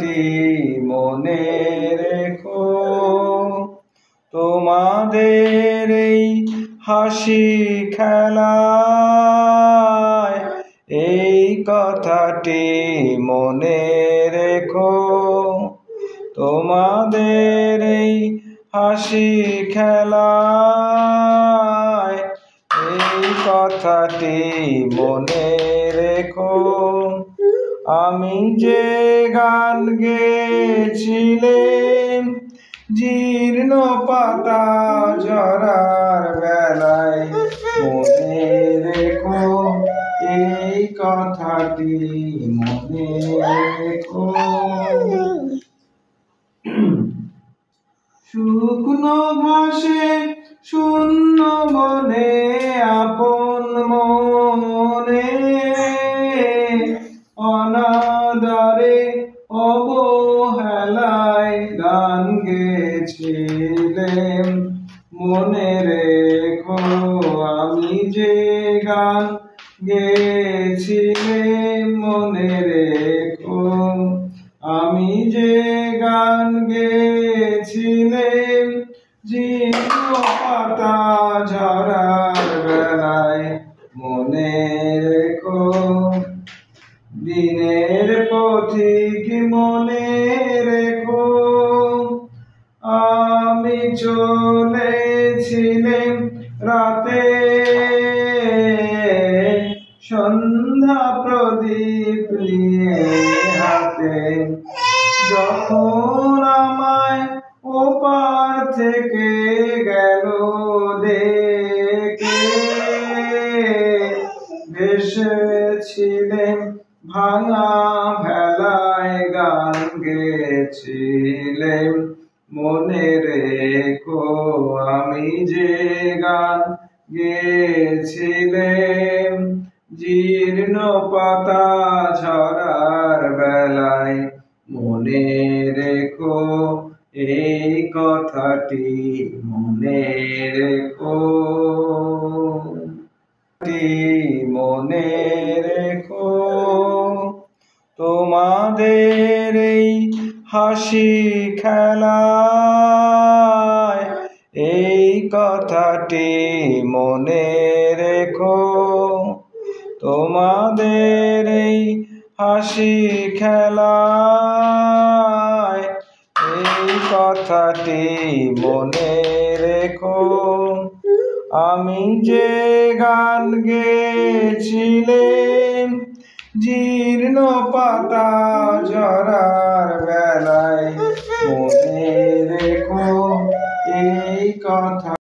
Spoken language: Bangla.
কথাটি মনে রেখো, তোমাদের এই হাসি খেলায় এই কথাটি মনে রেখো, তোমাদের এই হাসি খেলায় এই কথাটি মনে রেখো। আমি যে গান গেয়েছিলাম জীর্ণ পাতা ঝরার বেলায়, মনে রেখো এই কথাটি মনে রেখো। শুকনো ঘাসে শূন্য মনে আপন মনে অনাদরে অবহেলায় গান গেয়েছিলাম, মনে রেখো আমি যে গান গেয়েছিলাম, মনে রেখো আমি যে গান গেয়েছিলাম জীর্ণ পাতা ঝরার বেলায়, মনে রেখো। দিনের পথিক মনে রেখো, আমি চলেছিলাম রাতে সন্ধ্যা প্রদীপ নিয়ে হাতে, যখন আমায় ওপার থেকে গেল দেখে, ভেসেছিলেন ভাঙা ভেলায় গান গেয়েছিলেন, মনে রেখো আমি যে গান গেয়েছিলাম জীর্ণ পাতা ঝরার বেলায়, মনে রেখো এই কথাটি মনে রেখো, মনে রেখো, তোমাদের এই হাসি খেলায় এই কথাটি মনে রেখো, তোমাদের এই হাসি খেলায় এই কথাটি মনে রেখো। আমি যে গান গেয়েছিলাম জীর্ণ পাতা ঝরার বেলায়, মনে রেখো এই কথা।